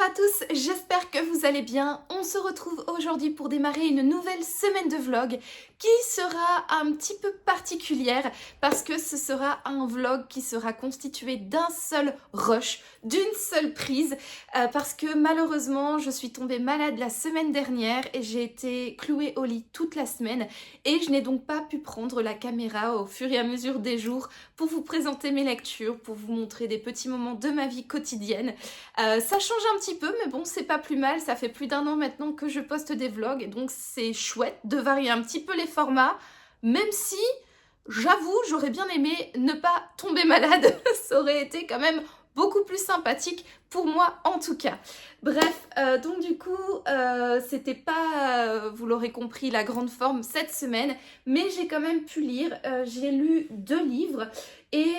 Bonjour à tous, j'espère que vous allez bien. On se retrouve aujourd'hui pour démarrer une nouvelle semaine de vlog qui sera un petit peu particulière parce que ce sera un vlog qui sera constitué d'un seul rush, d'une seule prise parce que malheureusement je suis tombée malade la semaine dernière et j'ai été clouée au lit toute la semaine et je n'ai donc pas pu prendre la caméra au fur et à mesure des jours pour vous présenter mes lectures, pour vous montrer des petits moments de ma vie quotidienne. Ça change un petit peu, mais bon, c'est pas plus mal. Ça fait plus d'un an maintenant que je poste des vlogs, et donc c'est chouette de varier un petit peu les formats, même si, j'avoue, j'aurais bien aimé ne pas tomber malade. Ça aurait été quand même beaucoup plus sympathique pour moi en tout cas. Bref, donc du coup, c'était pas, vous l'aurez compris, la grande forme cette semaine, mais j'ai quand même pu lire. J'ai lu 2 livres et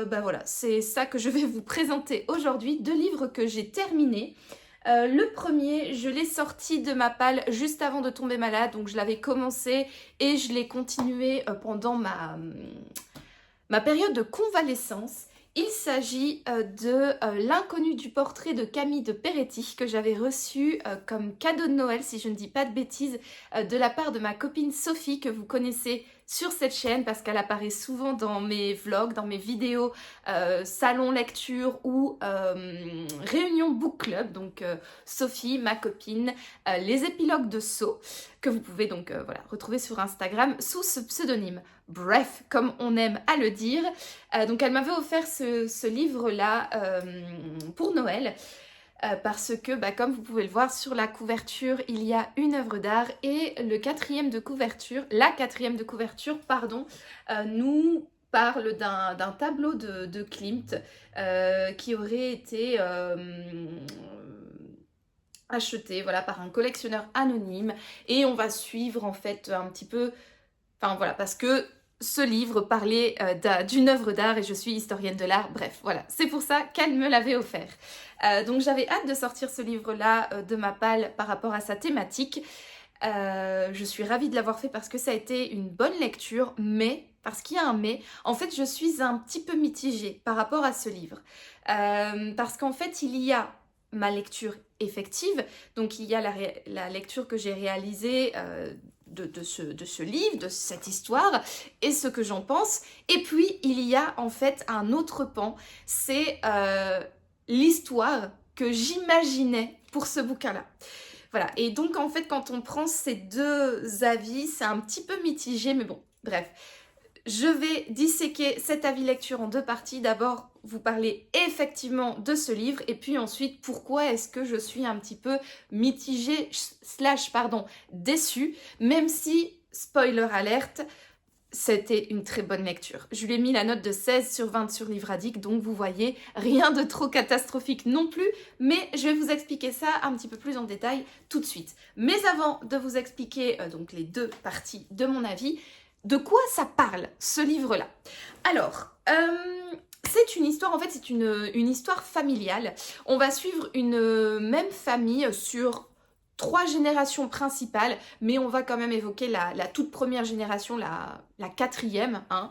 bah voilà, c'est ça que je vais vous présenter aujourd'hui, 2 livres que j'ai terminés. Le premier, je l'ai sorti de ma palle juste avant de tomber malade, donc je l'avais commencé et je l'ai continué pendant ma période de convalescence. Il s'agit de L'inconnu du portrait de Camille de Peretti que j'avais reçu comme cadeau de Noël, si je ne dis pas de bêtises, de la part de ma copine Sophie que vous connaissez sur cette chaîne parce qu'elle apparaît souvent dans mes vlogs, dans mes vidéos salon lecture ou réunion book club. Donc Sophie, ma copine, les épilogues de Sceaux que vous pouvez donc voilà, retrouver sur Instagram sous ce pseudonyme. Bref, comme on aime à le dire. Donc elle m'avait offert ce livre-là pour Noël. Parce que, comme vous pouvez le voir sur la couverture, il y a une œuvre d'art et la quatrième de couverture, nous parle d'un tableau de Klimt qui aurait été acheté voilà, par un collectionneur anonyme. Et on va suivre en fait un petit peu, enfin voilà, parce que ce livre parlait d'une œuvre d'art et je suis historienne de l'art. Bref, voilà, c'est pour ça qu'elle me l'avait offert. Donc j'avais hâte de sortir ce livre-là de ma palle par rapport à sa thématique. Je suis ravie de l'avoir fait parce que ça a été une bonne lecture, mais, parce qu'il y a un mais, en fait je suis un petit peu mitigée par rapport à ce livre. Parce qu'en fait il y a ma lecture effective, donc il y a la lecture que j'ai réalisée de ce livre, de cette histoire, et ce que j'en pense. Et puis, il y a en fait un autre pan, c'est l'histoire que j'imaginais pour ce bouquin-là. Voilà, et donc en fait, quand on prend ces 2 avis, c'est un petit peu mitigé, mais bon, bref. Je vais disséquer cet avis lecture en 2 parties. D'abord, vous parler effectivement de ce livre et puis ensuite, pourquoi est-ce que je suis un petit peu mitigée / déçue, même si, spoiler alerte, c'était une très bonne lecture. Je lui ai mis la note de 16/20 sur Livradic, donc vous voyez, rien de trop catastrophique non plus, mais je vais vous expliquer ça un petit peu plus en détail tout de suite. Mais avant de vous expliquer donc les 2 parties de mon avis, de quoi ça parle, ce livre-là? Alors, c'est une histoire, en fait, c'est une histoire familiale. On va suivre une même famille sur 3 générations principales, mais on va quand même évoquer la toute première génération, la 4e. Hein.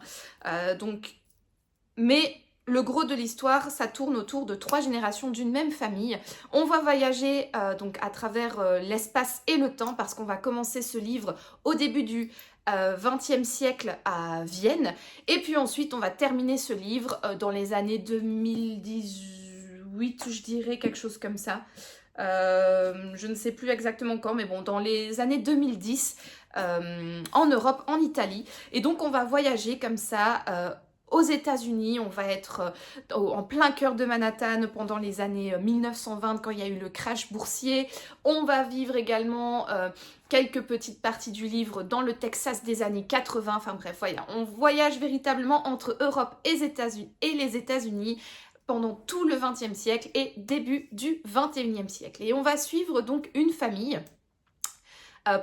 Mais le gros de l'histoire, ça tourne autour de 3 générations d'une même famille. On va voyager donc à travers l'espace et le temps, parce qu'on va commencer ce livre au début du XXe siècle à Vienne. Et puis ensuite, on va terminer ce livre dans les années 2018, je dirais, quelque chose comme ça. Je ne sais plus exactement quand, mais bon, dans les années 2010, en Europe, en Italie. Et donc, on va voyager comme ça aux États-Unis. On va être en plein cœur de Manhattan pendant les années 1920, quand il y a eu le crash boursier. On va vivre également quelques petites parties du livre dans le Texas des années 80. Enfin bref, voilà, on voyage véritablement entre Europe et les États-Unis pendant tout le XXe siècle et début du XXIe siècle. Et on va suivre donc une famille,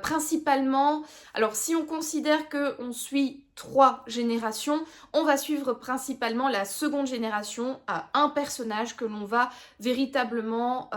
principalement, alors si on considère qu'on suit 3 générations, on va suivre principalement la seconde génération, un personnage que l'on va véritablement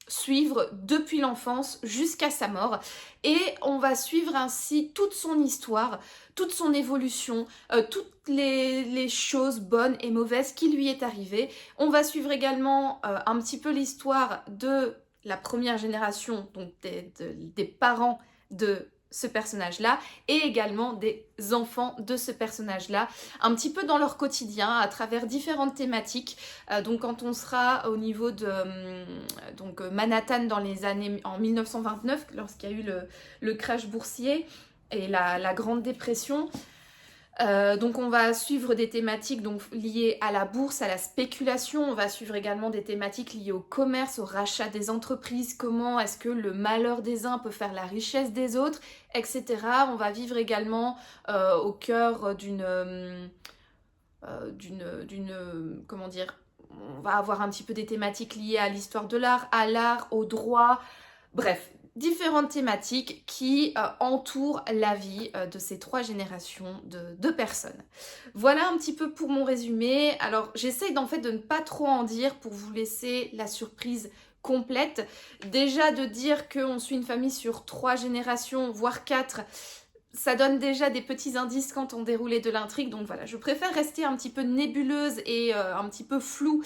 suivre depuis l'enfance jusqu'à sa mort et on va suivre ainsi toute son histoire, toute son évolution, toutes les choses bonnes et mauvaises qui lui est arrivées. On va suivre également un petit peu l'histoire de la première génération, donc des parents de ce personnage-là et également des enfants de ce personnage-là, un petit peu dans leur quotidien à travers différentes thématiques. Donc quand on sera au niveau de Manhattan dans les années en 1929, lorsqu'il y a eu le crash boursier et la Grande Dépression, donc on va suivre des thématiques donc, liées à la bourse, à la spéculation, on va suivre également des thématiques liées au commerce, au rachat des entreprises, comment est-ce que le malheur des uns peut faire la richesse des autres, etc. On va vivre également au cœur comment dire, on va avoir un petit peu des thématiques liées à l'histoire de l'art, à l'art, au droit, bref, différentes thématiques qui entourent la vie de ces 3 générations de personnes. Voilà un petit peu pour mon résumé. Alors j'essaye en fait de ne pas trop en dire pour vous laisser la surprise complète. Déjà de dire qu'on suit une famille sur 3 générations, voire 4, ça donne déjà des petits indices quant au déroulé de l'intrigue, donc voilà, je préfère rester un petit peu nébuleuse et un petit peu floue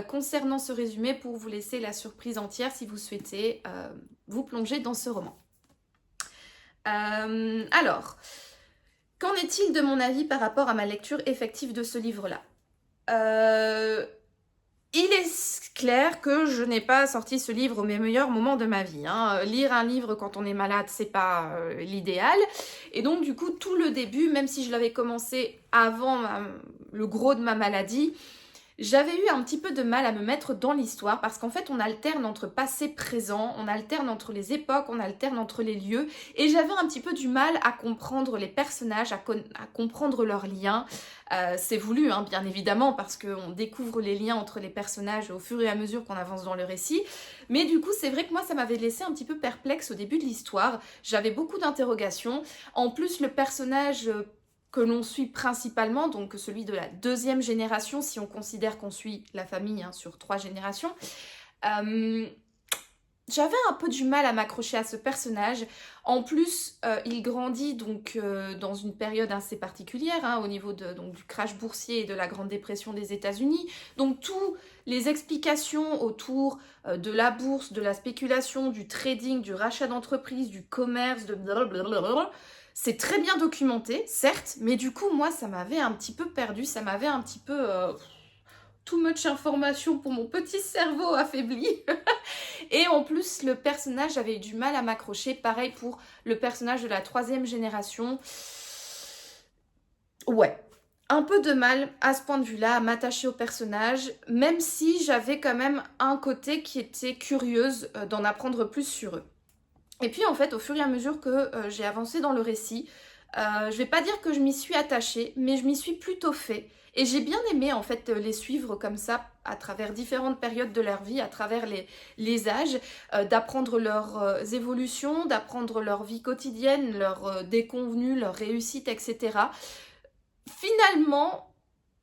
concernant ce résumé pour vous laisser la surprise entière si vous souhaitez vous plonger dans ce roman. Alors, qu'en est-il de mon avis par rapport à ma lecture effective de ce livre-là ? Il est clair que je n'ai pas sorti ce livre au meilleur moment de ma vie. Lire un livre quand on est malade, c'est pas l'idéal. Et donc du coup, tout le début, même si je l'avais commencé avant le gros de ma maladie, j'avais eu un petit peu de mal à me mettre dans l'histoire parce qu'en fait on alterne entre passé, présent, on alterne entre les époques, on alterne entre les lieux et j'avais un petit peu du mal à comprendre les personnages, à comprendre leurs liens. C'est voulu bien évidemment parce qu'on découvre les liens entre les personnages au fur et à mesure qu'on avance dans le récit, mais du coup c'est vrai que moi ça m'avait laissé un petit peu perplexe au début de l'histoire, j'avais beaucoup d'interrogations, en plus le personnage que l'on suit principalement, donc celui de la 2e génération, si on considère qu'on suit la famille sur 3 générations, j'avais un peu du mal à m'accrocher à ce personnage. En plus, il grandit donc dans une période assez particulière, au niveau donc, du crash boursier et de la Grande Dépression des États-Unis. Donc, toutes les explications autour de la bourse, de la spéculation, du trading, du rachat d'entreprise, du commerce, de blablabla, c'est très bien documenté, certes, mais du coup, moi, ça m'avait un petit peu perdu, ça m'avait un petit peu too much information pour mon petit cerveau affaibli. Et en plus, le personnage, j'avais eu du mal à m'accrocher. Pareil pour le personnage de la 3e génération. Ouais, un peu de mal à ce point de vue-là à m'attacher au personnage, même si j'avais quand même un côté qui était curieuse d'en apprendre plus sur eux. Et puis en fait, au fur et à mesure que j'ai avancé dans le récit, je vais pas dire que je m'y suis attachée, mais je m'y suis plutôt fait. Et j'ai bien aimé en fait les suivre comme ça à travers différentes périodes de leur vie, à travers les âges, d'apprendre leurs évolutions, d'apprendre leur vie quotidienne, leurs déconvenues, leurs réussites, etc. Finalement,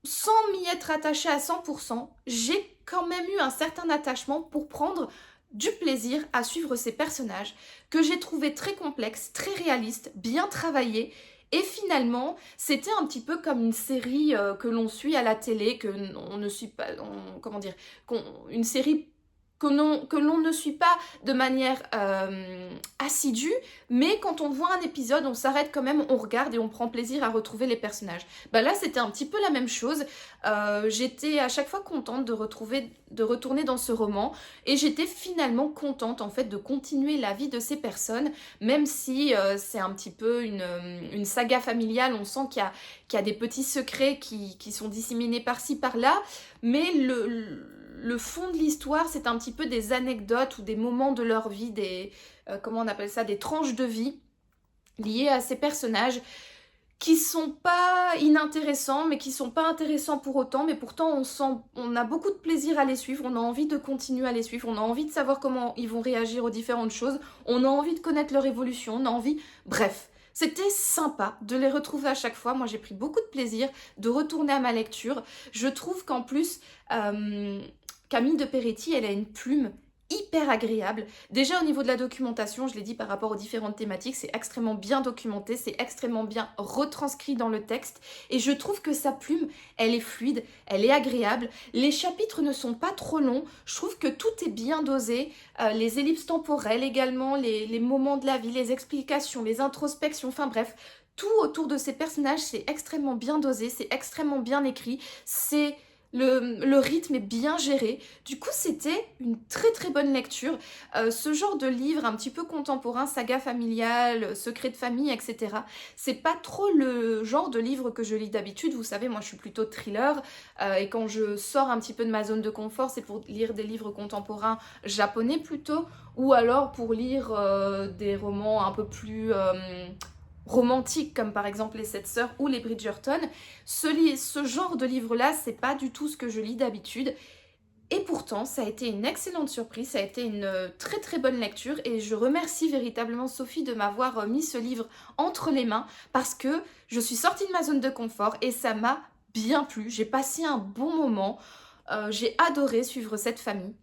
sans m'y être attachée à 100%, j'ai quand même eu un certain attachement pour prendre du plaisir à suivre ces personnages que j'ai trouvé très complexes, très réalistes, bien travaillés. Et finalement, c'était un petit peu comme une série que l'on suit à la télé, que on ne suit pas, une série que l'on ne suit pas de manière assidue, mais quand on voit un épisode, on s'arrête quand même, on regarde et on prend plaisir à retrouver les personnages. Là, c'était un petit peu la même chose. J'étais à chaque fois contente de retourner dans ce roman, et j'étais finalement contente en fait de continuer la vie de ces personnes, même si c'est un petit peu une saga familiale. On sent qu'il y a des petits secrets qui sont disséminés par-ci par-là, mais le fond de l'histoire, c'est un petit peu des anecdotes ou des moments de leur vie, comment on appelle ça, des tranches de vie liées à ces personnages qui sont pas inintéressants, mais qui sont pas intéressants pour autant, mais pourtant on a beaucoup de plaisir à les suivre, on a envie de continuer à les suivre, on a envie de savoir comment ils vont réagir aux différentes choses, on a envie de connaître leur évolution, on a envie... Bref, c'était sympa de les retrouver à chaque fois. Moi, j'ai pris beaucoup de plaisir de retourner à ma lecture. Je trouve qu'en plus, Camille de Peretti, elle a une plume hyper agréable. Déjà au niveau de la documentation, je l'ai dit par rapport aux différentes thématiques, c'est extrêmement bien documenté, c'est extrêmement bien retranscrit dans le texte et je trouve que sa plume, elle est fluide, elle est agréable. Les chapitres ne sont pas trop longs, je trouve que tout est bien dosé, les ellipses temporelles également, les moments de la vie, les explications, les introspections, enfin bref, tout autour de ces personnages, c'est extrêmement bien dosé, c'est extrêmement bien écrit, le rythme est bien géré. Du coup, c'était une très très bonne lecture. Ce genre de livre un petit peu contemporain, saga familiale, secret de famille, etc. C'est pas trop le genre de livre que je lis d'habitude. Vous savez, moi je suis plutôt thriller. Et quand je sors un petit peu de ma zone de confort, c'est pour lire des livres contemporains japonais plutôt. Ou alors pour lire des romans un peu plus romantiques comme par exemple Les Sept Sœurs ou Les Bridgerton. Ce genre de livre-là, c'est pas du tout ce que je lis d'habitude. Et pourtant, ça a été une excellente surprise, ça a été une très très bonne lecture et je remercie véritablement Sophie de m'avoir mis ce livre entre les mains parce que je suis sortie de ma zone de confort et ça m'a bien plu. J'ai passé un bon moment, j'ai adoré suivre cette famille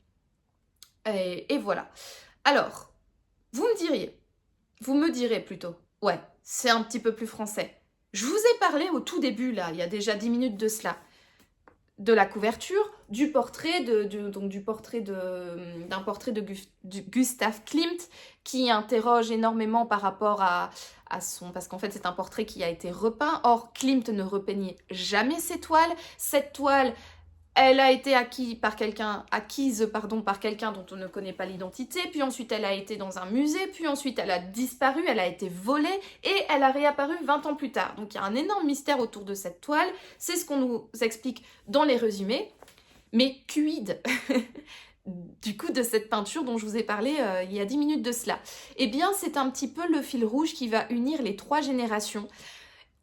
et voilà. Alors, vous me direz plutôt, ouais, c'est un petit peu plus français. Je vous ai parlé au tout début, là, il y a déjà 10 minutes de cela, de la couverture, du portrait d'un portrait de Gustav Klimt qui interroge énormément par rapport à son... Parce qu'en fait, c'est un portrait qui a été repeint. Or, Klimt ne repeignait jamais ses toiles. Cette toile... Elle a été acquise par quelqu'un dont on ne connaît pas l'identité, puis ensuite elle a été dans un musée, puis ensuite elle a disparu, elle a été volée et elle a réapparu 20 ans plus tard. Donc il y a un énorme mystère autour de cette toile, c'est ce qu'on nous explique dans les résumés. Mais quid du coup de cette peinture dont je vous ai parlé il y a 10 minutes de cela? Eh bien c'est un petit peu le fil rouge qui va unir les 3 générations.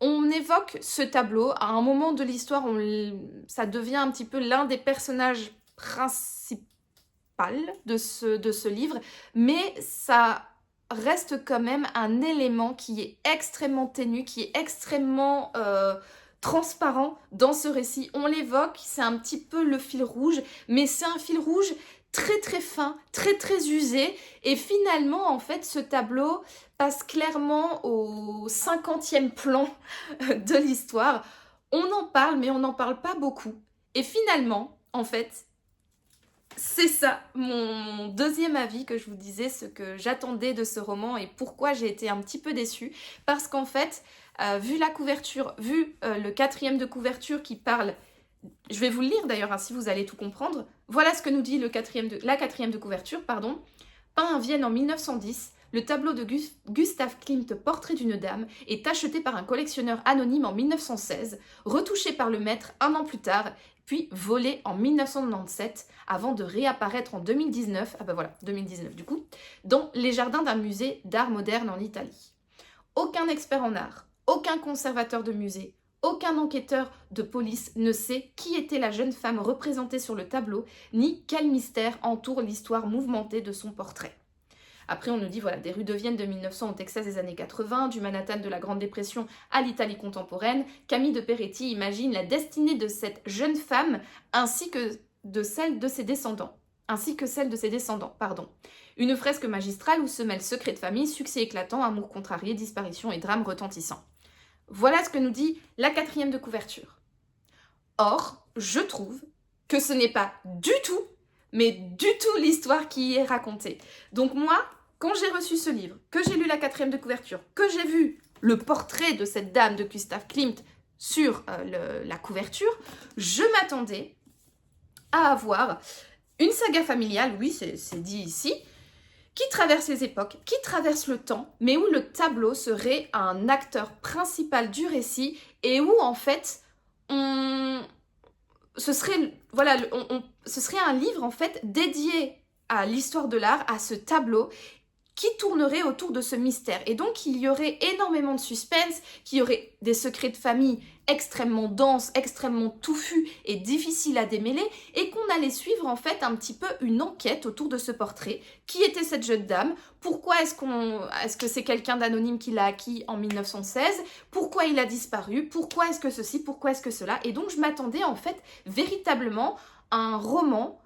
On évoque ce tableau, à un moment de l'histoire, ça devient un petit peu l'un des personnages principaux de ce livre, mais ça reste quand même un élément qui est extrêmement ténu, qui est extrêmement transparent dans ce récit. On l'évoque, c'est un petit peu le fil rouge, mais c'est un fil rouge très très fin, très très usé, et finalement en fait ce tableau passe clairement au 50e plan de l'histoire. On en parle mais on n'en parle pas beaucoup, et finalement en fait c'est ça mon deuxième avis que je vous disais, ce que j'attendais de ce roman et pourquoi j'ai été un petit peu déçue, parce qu'en fait vu la couverture, vu le 4e de couverture qui parle, je vais vous le lire d'ailleurs, hein, si vous allez tout comprendre. Voilà ce que nous dit la 4e de couverture, pardon. Peint à Vienne en 1910, le tableau de Gustav Klimt, Portrait d'une dame, est acheté par un collectionneur anonyme en 1916, retouché par le maître un an plus tard, puis volé en 1997, avant de réapparaître en 2019, ah ben voilà, 2019 du coup, dans les jardins d'un musée d'art moderne en Italie. Aucun expert en art, aucun conservateur de musée, aucun enquêteur de police ne sait qui était la jeune femme représentée sur le tableau, ni quel mystère entoure l'histoire mouvementée de son portrait. Après, on nous dit, voilà, des rues de Vienne de 1900 au Texas des années 80, du Manhattan de la Grande Dépression à l'Italie contemporaine, Camille de Peretti imagine la destinée de cette jeune femme ainsi que celle de ses descendants. Une fresque magistrale où se mêlent secrets de famille, succès éclatant, amour contrarié, disparition et drame retentissant. Voilà ce que nous dit la 4e de couverture. Or, je trouve que ce n'est pas du tout, mais du tout l'histoire qui y est racontée. Donc moi, quand j'ai reçu ce livre, que j'ai lu la 4e de couverture, que j'ai vu le portrait de cette dame de Gustav Klimt sur la couverture, je m'attendais à avoir une saga familiale, oui, c'est dit ici, qui traverse les époques, qui traverse le temps, mais où le tableau serait un acteur principal du récit et où en fait, ce serait un livre en fait dédié à l'histoire de l'art, à ce tableau qui tournerait autour de ce mystère. Et donc, il y aurait énormément de suspense, qu'il y aurait des secrets de famille extrêmement denses, extrêmement touffus et difficiles à démêler, et qu'on allait suivre en fait un petit peu une enquête autour de ce portrait. Qui était cette jeune dame? Pourquoi est-ce que c'est quelqu'un d'anonyme qui l'a acquis en 1916? Pourquoi il a disparu? Pourquoi est-ce que ceci? Pourquoi est-ce que cela? Et donc, je m'attendais en fait véritablement à un roman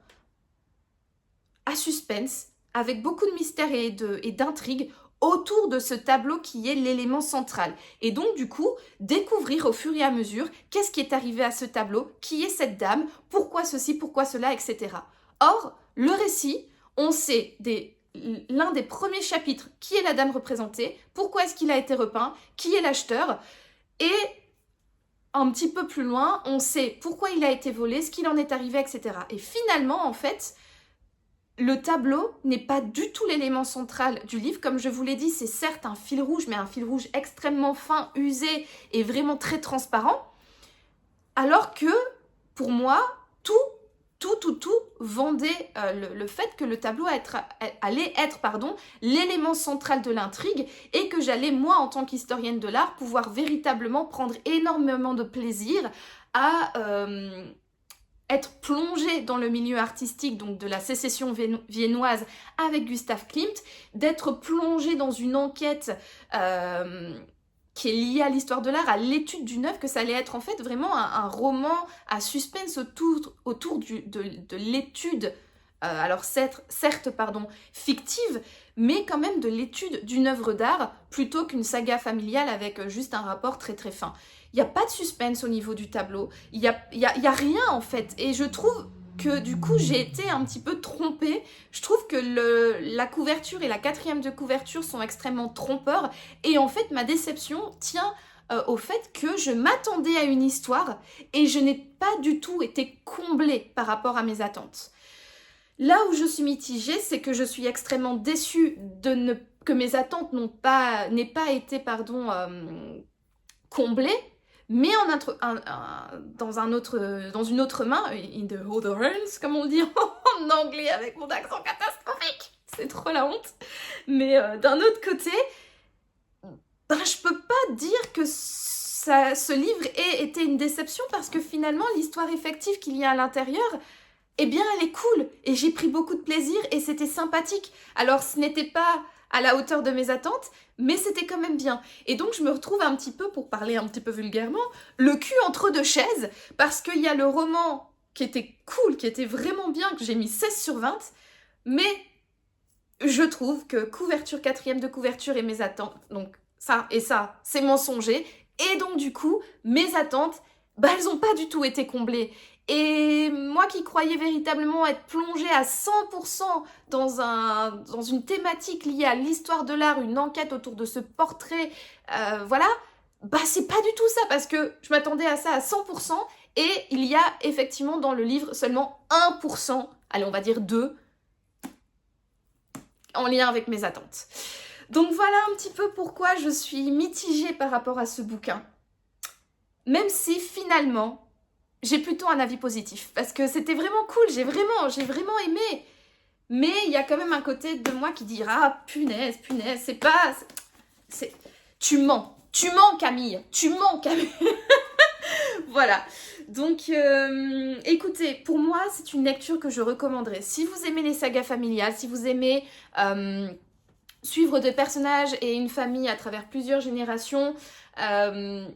à suspense, avec beaucoup de mystère et d'intrigue autour de ce tableau qui est l'élément central. Et donc du coup, découvrir au fur et à mesure qu'est-ce qui est arrivé à ce tableau, qui est cette dame, pourquoi ceci, pourquoi cela, etc. Or, le récit, on sait l'un des premiers chapitres qui est la dame représentée, pourquoi est-ce qu'il a été repeint, qui est l'acheteur, et un petit peu plus loin, on sait pourquoi il a été volé, ce qu'il en est arrivé, etc. Et finalement, en fait, le tableau n'est pas du tout l'élément central du livre. Comme je vous l'ai dit, c'est certes un fil rouge, mais un fil rouge extrêmement fin, usé et vraiment très transparent. Alors que, pour moi, tout vendait le fait que le tableau allait être l'élément central de l'intrigue et que j'allais, moi, en tant qu'historienne de l'art, pouvoir véritablement prendre énormément de plaisir à être plongée dans le milieu artistique, donc de la sécession viennoise avec Gustav Klimt, d'être plongée dans une enquête qui est liée à l'histoire de l'art, à l'étude d'une œuvre, que ça allait être en fait vraiment un roman à suspense autour de l'étude, alors certes, fictive, mais quand même de l'étude d'une œuvre d'art, plutôt qu'une saga familiale avec juste un rapport très très fin. Il n'y a pas de suspense au niveau du tableau, il y a rien en fait, et je trouve que du coup j'ai été un petit peu trompée. Je trouve que la couverture et la quatrième de couverture sont extrêmement trompeurs, et en fait ma déception tient au fait que je m'attendais à une histoire et je n'ai pas du tout été comblée par rapport à mes attentes. Là où je suis mitigée, c'est que je suis extrêmement déçue que mes attentes n'aient pas été comblées, mais dans une autre main, in the other hands, comme on dit en anglais avec mon accent catastrophique, c'est trop la honte, mais d'un autre côté, je peux pas dire que ce livre ait été une déception, parce que finalement l'histoire effective qu'il y a à l'intérieur, eh bien elle est cool, et j'ai pris beaucoup de plaisir et c'était sympathique. Alors ce n'était pas à la hauteur de mes attentes, mais c'était quand même bien. Et donc je me retrouve un petit peu, pour parler un petit peu vulgairement, le cul entre deux chaises, parce qu'il y a le roman qui était cool, qui était vraiment bien, que j'ai mis 16/20, mais je trouve que quatrième de couverture et mes attentes, donc ça, c'est mensonger, et donc du coup, mes attentes, elles n'ont pas du tout été comblées. Et moi qui croyais véritablement être plongée à 100% dans une thématique liée à l'histoire de l'art, une enquête autour de ce portrait, c'est pas du tout ça, parce que je m'attendais à ça à 100%, et il y a effectivement dans le livre seulement 1%, allez on va dire 2%, en lien avec mes attentes. Donc voilà un petit peu pourquoi je suis mitigée par rapport à ce bouquin. Même si finalement, j'ai plutôt un avis positif, parce que c'était vraiment cool, j'ai vraiment aimé. Mais il y a quand même un côté de moi qui dira, punaise, c'est pas... Tu mens Camille, Voilà, donc écoutez, pour moi c'est une lecture que je recommanderais. Si vous aimez les sagas familiales, si vous aimez suivre des personnages et une famille à travers plusieurs générations, il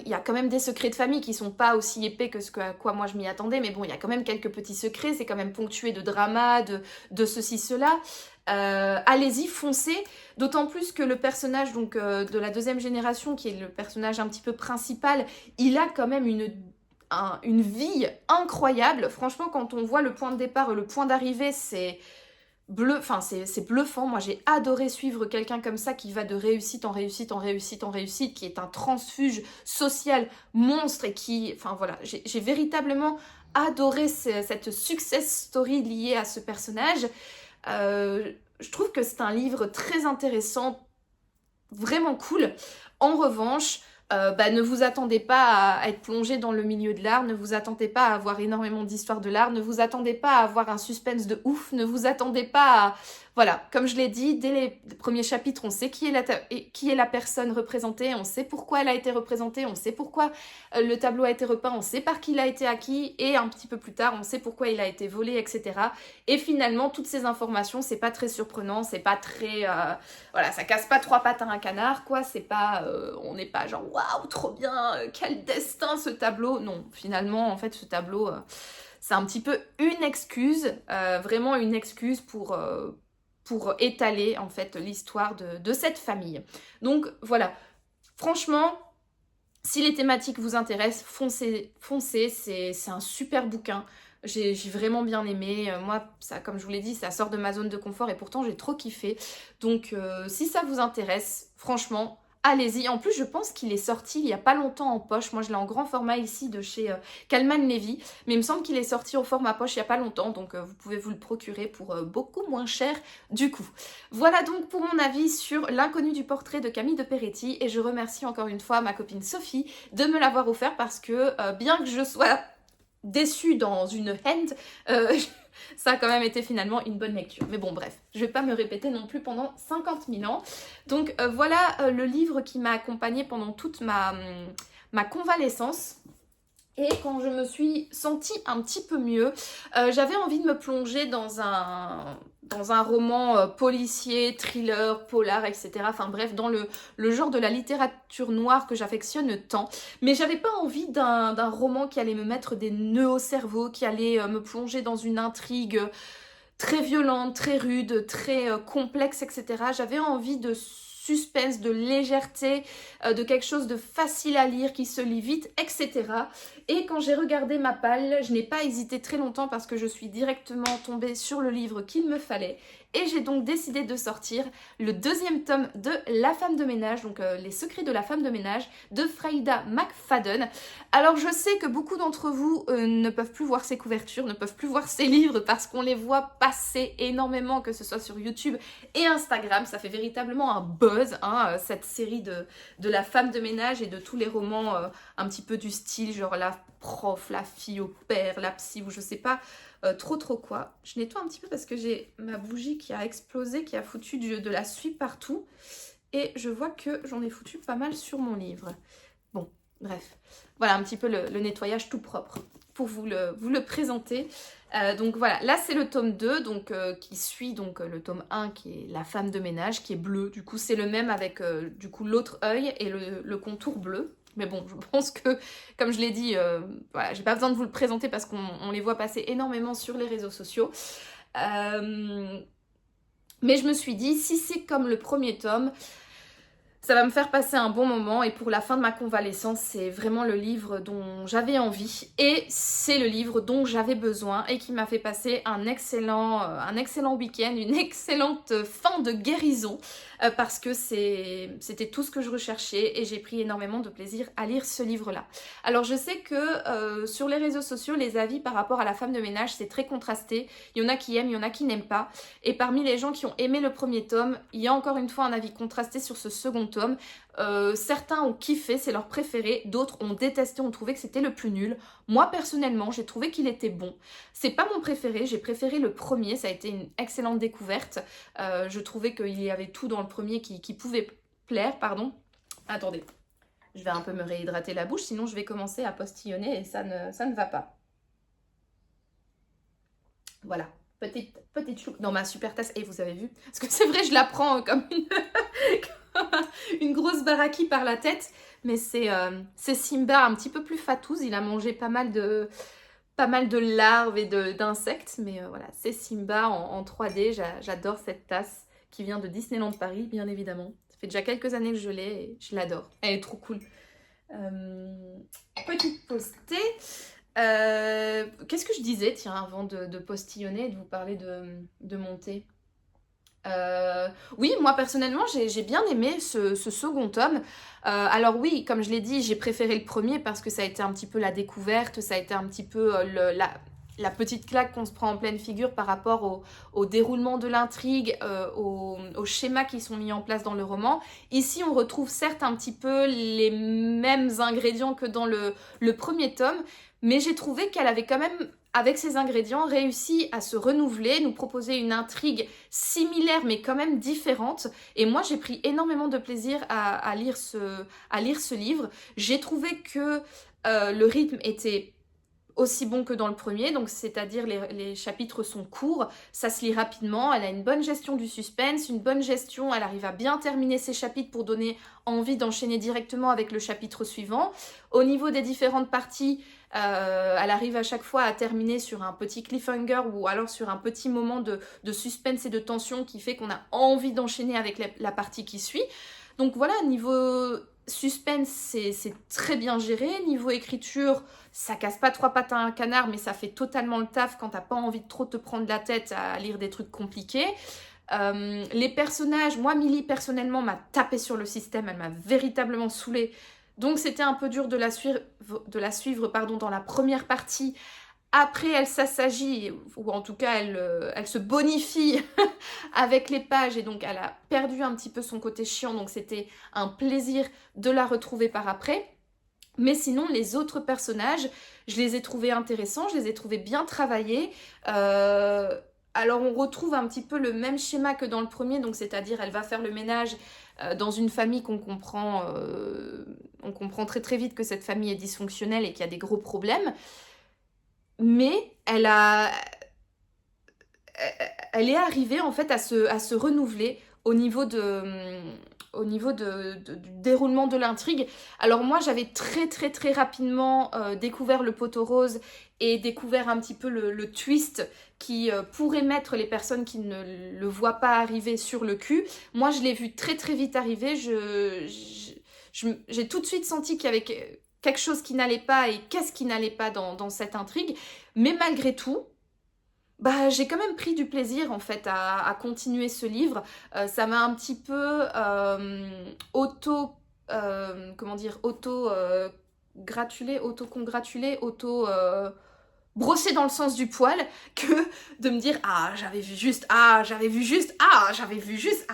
y a quand même des secrets de famille qui sont pas aussi épais que à quoi moi je m'y attendais, mais bon, il y a quand même quelques petits secrets, c'est quand même ponctué de drama, de ceci, cela. Allez-y, foncez, d'autant plus que le personnage de la deuxième génération, qui est le personnage un petit peu principal, il a quand même une vie incroyable. Franchement, quand on voit le point de départ et le point d'arrivée, c'est bluffant. Moi j'ai adoré suivre quelqu'un comme ça, qui va de réussite en réussite, qui est un transfuge social monstre, et j'ai véritablement adoré cette success story liée à ce personnage. Je trouve que c'est un livre très intéressant, vraiment cool. En revanche, ne vous attendez pas à être plongé dans le milieu de l'art, ne vous attendez pas à avoir énormément d'histoires de l'art, ne vous attendez pas à avoir un suspense de ouf, ne vous attendez pas à... Voilà, comme je l'ai dit, dès les premiers chapitres, on sait qui est la personne représentée, on sait pourquoi elle a été représentée, on sait pourquoi le tableau a été repeint, on sait par qui il a été acquis, et un petit peu plus tard, on sait pourquoi il a été volé, etc. Et finalement, toutes ces informations, c'est pas très surprenant, c'est pas très... ça casse pas trois pattes à un canard, quoi, c'est pas... on n'est pas genre, waouh, trop bien, quel destin ce tableau. Non, finalement, en fait, ce tableau... c'est un petit peu une excuse, vraiment une excuse pour étaler en fait l'histoire de cette famille. Donc voilà, franchement, si les thématiques vous intéressent, foncez, c'est un super bouquin. J'ai vraiment bien aimé. Moi, ça, comme je vous l'ai dit, ça sort de ma zone de confort et pourtant j'ai trop kiffé. Donc si ça vous intéresse, franchement, allez-y. En plus, je pense qu'il est sorti il y a pas longtemps en poche. Moi, je l'ai en grand format ici de chez Calman Levy. Mais il me semble qu'il est sorti au format poche il y a pas longtemps. Donc vous pouvez vous le procurer pour beaucoup moins cher du coup. Voilà donc pour mon avis sur L'inconnu du portrait de Camille de Peretti. Et je remercie encore une fois ma copine Sophie de me l'avoir offert parce que bien que je sois déçue dans une hand, ça a quand même été finalement une bonne lecture. Mais bon bref, je vais pas me répéter non plus pendant 50 000 ans. Donc voilà le livre qui m'a accompagnée pendant toute ma convalescence. Et quand je me suis sentie un petit peu mieux, j'avais envie de me plonger dans un roman policier, thriller, polar, etc. Enfin bref, dans le genre de la littérature noire que j'affectionne tant. Mais j'avais pas envie d'un roman qui allait me mettre des nœuds au cerveau, qui allait me plonger dans une intrigue très violente, très rude, très complexe, etc. J'avais envie de suspense, de légèreté, de quelque chose de facile à lire, qui se lit vite, etc. Et quand j'ai regardé ma palle, je n'ai pas hésité très longtemps parce que je suis directement tombée sur le livre qu'il me fallait. Et j'ai donc décidé de sortir le deuxième tome de La femme de ménage, donc Les secrets de la femme de ménage, de Freida McFadden. Alors je sais que beaucoup d'entre vous ne peuvent plus voir ces couvertures, ne peuvent plus voir ces livres parce qu'on les voit passer énormément, que ce soit sur YouTube et Instagram. Ça fait véritablement un buzz, hein, cette série de La femme de ménage et de tous les romans un petit peu du style, genre la prof, la fille au père, la psy ou je sais pas trop quoi. Je nettoie un petit peu parce que j'ai ma bougie qui a explosé, qui a foutu de la suie partout. Et je vois que j'en ai foutu pas mal sur mon livre. Bon, bref. Voilà un petit peu le nettoyage tout propre pour vous le présenter. Donc voilà, là c'est le tome 2 donc, qui suit donc, le tome 1 qui est La femme de ménage, qui est bleu. Du coup c'est le même avec du coup l'autre œil et le contour bleu. Mais bon, je pense que, comme je l'ai dit, voilà, j'ai pas besoin de vous le présenter parce qu'on les voit passer énormément sur les réseaux sociaux. Mais je me suis dit, si c'est comme le premier tome, ça va me faire passer un bon moment et pour la fin de ma convalescence, c'est vraiment le livre dont j'avais envie et c'est le livre dont j'avais besoin et qui m'a fait passer un excellent week-end, une excellente fin de guérison parce que c'était tout ce que je recherchais et j'ai pris énormément de plaisir à lire ce livre-là. Alors je sais que sur les réseaux sociaux, les avis par rapport à La femme de ménage, c'est très contrasté. Il y en a qui aiment, il y en a qui n'aiment pas. Et parmi les gens qui ont aimé le premier tome, il y a encore une fois un avis contrasté sur ce second tome. Certains ont kiffé, c'est leur préféré, d'autres ont détesté, ont trouvé que c'était le plus nul. Moi personnellement, j'ai trouvé qu'il était bon. C'est pas mon préféré, j'ai préféré le premier, ça a été une excellente découverte. Je trouvais qu'il y avait tout dans le premier qui pouvait plaire, pardon. Attendez, je vais un peu me réhydrater la bouche, sinon je vais commencer à postillonner et ça ne va pas. Voilà. Petite chou dans ma super tasse. Et vous avez vu, parce que c'est vrai, je la prends comme une grosse baraki par la tête. Mais c'est Simba un petit peu plus fatouze. Il a mangé pas mal de larves et d'insectes. Mais voilà, c'est Simba en 3D. J'adore cette tasse qui vient de Disneyland Paris, bien évidemment. Ça fait déjà quelques années que je l'ai et je l'adore. Elle est trop cool. Petite postée. Qu'est-ce que je disais, tiens, avant de postillonner et de vous parler de mon thé. Oui, moi personnellement, j'ai bien aimé ce second tome. Alors oui, comme je l'ai dit, j'ai préféré le premier parce que ça a été un petit peu la découverte, ça a été un petit peu la petite claque qu'on se prend en pleine figure par rapport au déroulement de l'intrigue, aux schémas qui sont mis en place dans le roman. Ici, on retrouve certes un petit peu les mêmes ingrédients que dans le premier tome, mais j'ai trouvé qu'elle avait quand même, avec ces ingrédients, réussi à se renouveler, nous proposer une intrigue similaire mais quand même différente. Et moi, j'ai pris énormément de plaisir à lire ce livre. J'ai trouvé que le rythme était aussi bon que dans le premier, donc c'est-à-dire les chapitres sont courts, ça se lit rapidement, elle a une bonne gestion du suspense, une bonne gestion, elle arrive à bien terminer ses chapitres pour donner envie d'enchaîner directement avec le chapitre suivant. Au niveau des différentes parties, Elle arrive à chaque fois à terminer sur un petit cliffhanger ou alors sur un petit moment de suspense et de tension qui fait qu'on a envie d'enchaîner avec la partie qui suit. Donc voilà, niveau suspense, c'est très bien géré. Niveau écriture, ça casse pas trois pattes à un canard, mais ça fait totalement le taf quand t'as pas envie de trop te prendre la tête à lire des trucs compliqués. Les personnages, moi Millie personnellement m'a tapé sur le système, elle m'a véritablement saoulée. Donc c'était un peu dur de la suivre dans la première partie. Après, elle s'assagit, ou en tout cas, elle se bonifie avec les pages. Et donc, elle a perdu un petit peu son côté chiant. Donc, c'était un plaisir de la retrouver par après. Mais sinon, les autres personnages, je les ai trouvés intéressants. Je les ai trouvés bien travaillés. Alors, on retrouve un petit peu le même schéma que dans le premier. Donc, c'est-à-dire, elle va faire le ménage dans une famille qu'on comprend... on comprend très très vite que cette famille est dysfonctionnelle et qu'il y a des gros problèmes. Mais elle est arrivée en fait à se renouveler au niveau du déroulement de l'intrigue. Alors moi j'avais très très très rapidement découvert le poteau rose et découvert un petit peu le twist qui pourrait mettre les personnes qui ne le voient pas arriver sur le cul. Moi je l'ai vu très très vite arriver, j'ai tout de suite senti qu'il y avait quelque chose qui n'allait pas et qu'est-ce qui n'allait pas dans cette intrigue. Mais malgré tout, bah, j'ai quand même pris du plaisir en fait à continuer ce livre. Ça m'a un petit peu auto-congratulé, brosser dans le sens du poil que de me dire j'avais vu juste, ah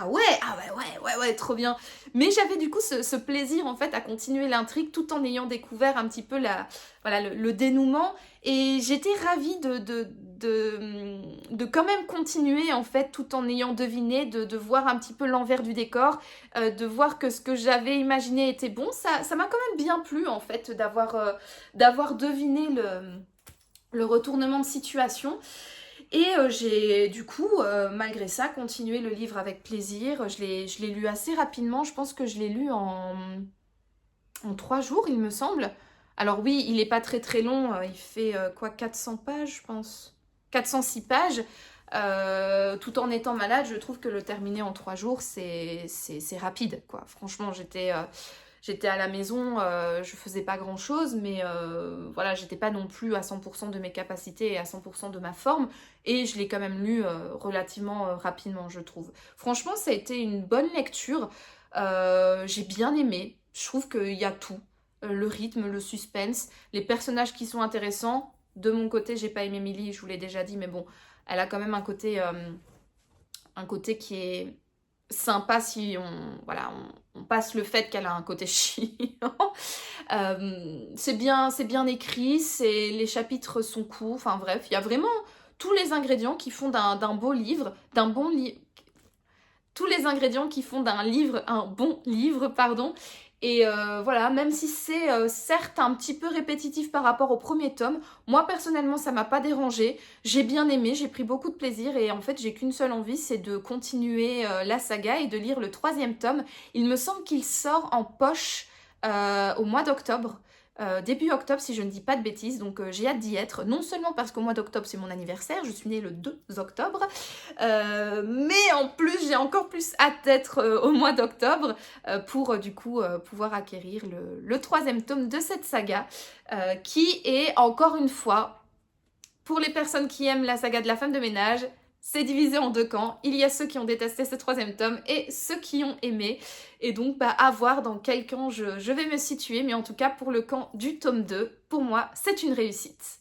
ouais, trop bien. Mais j'avais du coup ce plaisir en fait à continuer l'intrigue tout en ayant découvert un petit peu le dénouement et j'étais ravie de quand même continuer en fait tout en ayant deviné, de voir un petit peu l'envers du décor, de voir que ce que j'avais imaginé était bon. Ça m'a quand même bien plu en fait d'avoir deviné le retournement de situation. Et j'ai du coup, malgré ça, continué le livre avec plaisir. Je l'ai lu assez rapidement. Je pense que je l'ai lu en 3 jours, il me semble. Alors oui, il n'est pas très très long. Il fait 400 pages, je pense. 406 pages. Tout en étant malade, je trouve que le terminer en 3 jours, c'est rapide, quoi. Franchement, j'étais à la maison, je faisais pas grand chose, mais voilà, j'étais pas non plus à 100% de mes capacités et à 100% de ma forme, et je l'ai quand même lu relativement rapidement, je trouve. Franchement, ça a été une bonne lecture, j'ai bien aimé, je trouve qu'il y a tout, le rythme, le suspense, les personnages qui sont intéressants. De mon côté, j'ai pas aimé Millie, je vous l'ai déjà dit, mais bon, elle a quand même un côté qui est sympa si on passe le fait qu'elle a un côté chiant. C'est bien écrit, les chapitres sont courts, enfin bref, il y a vraiment tous les ingrédients qui font d'un bon livre, tous les ingrédients qui font d'un livre un bon livre, pardon. Et voilà, même si c'est certes un petit peu répétitif par rapport au premier tome, moi personnellement ça m'a pas dérangé, j'ai bien aimé, j'ai pris beaucoup de plaisir et en fait j'ai qu'une seule envie, c'est de continuer la saga et de lire le 3e tome. Il me semble qu'il sort en poche au mois d'octobre. Début octobre si je ne dis pas de bêtises, donc j'ai hâte d'y être, non seulement parce qu'au mois d'octobre c'est mon anniversaire, je suis née le 2 octobre, mais en plus j'ai encore plus hâte d'être au mois d'octobre pour du coup pouvoir acquérir le 3e tome de cette saga qui est encore une fois, pour les personnes qui aiment la saga de la femme de ménage, c'est divisé en 2 camps. Il y a ceux qui ont détesté ce 3e tome et ceux qui ont aimé. Et donc, à voir dans quel camp je vais me situer. Mais en tout cas, pour le camp du tome 2, pour moi, c'est une réussite.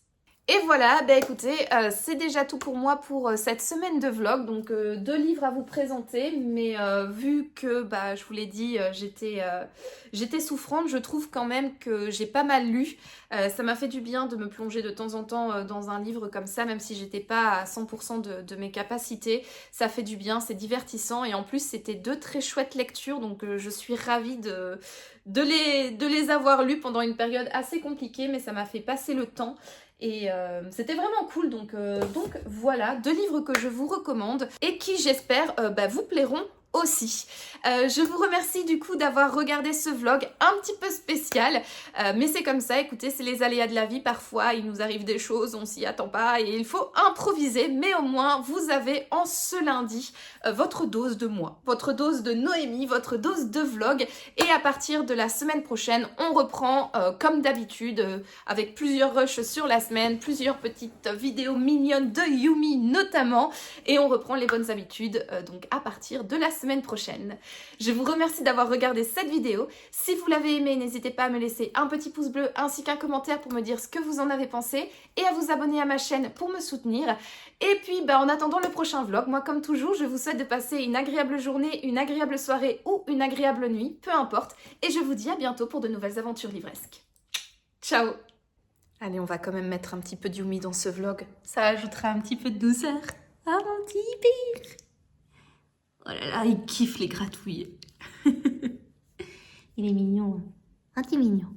Et voilà, écoutez, c'est déjà tout pour moi pour cette semaine de vlog. Donc 2 livres à vous présenter, mais vu que, je vous l'ai dit, j'étais souffrante, je trouve quand même que j'ai pas mal lu. Ça m'a fait du bien de me plonger de temps en temps dans un livre comme ça, même si j'étais pas à 100% de mes capacités. Ça fait du bien, c'est divertissant et en plus c'était 2 très chouettes lectures, donc je suis ravie de les avoir lus pendant une période assez compliquée, mais ça m'a fait passer le temps. Et c'était vraiment cool, donc voilà, 2 livres que je vous recommande et qui j'espère vous plairont aussi. Je vous remercie du coup d'avoir regardé ce vlog un petit peu spécial, mais c'est comme ça, écoutez, c'est les aléas de la vie, parfois il nous arrive des choses, on s'y attend pas et il faut improviser, mais au moins vous avez en ce lundi votre dose de moi, votre dose de Noémie, votre dose de vlog, et à partir de la semaine prochaine, on reprend comme d'habitude, avec plusieurs rushs sur la semaine, plusieurs petites vidéos mignonnes de Yumi notamment, et on reprend les bonnes habitudes donc à partir de la semaine prochaine. Je vous remercie d'avoir regardé cette vidéo. Si vous l'avez aimée, n'hésitez pas à me laisser un petit pouce bleu ainsi qu'un commentaire pour me dire ce que vous en avez pensé et à vous abonner à ma chaîne pour me soutenir. Et puis en attendant le prochain vlog, moi comme toujours, je vous souhaite de passer une agréable journée, une agréable soirée ou une agréable nuit, peu importe. Et je vous dis à bientôt pour de nouvelles aventures livresques. Ciao! Allez, on va quand même mettre un petit peu d'Yumi dans ce vlog. Ça ajoutera un petit peu de douceur. Ah, mon petit pire! Oh là là, il kiffe les gratouilles. Il est mignon. Un petit mignon.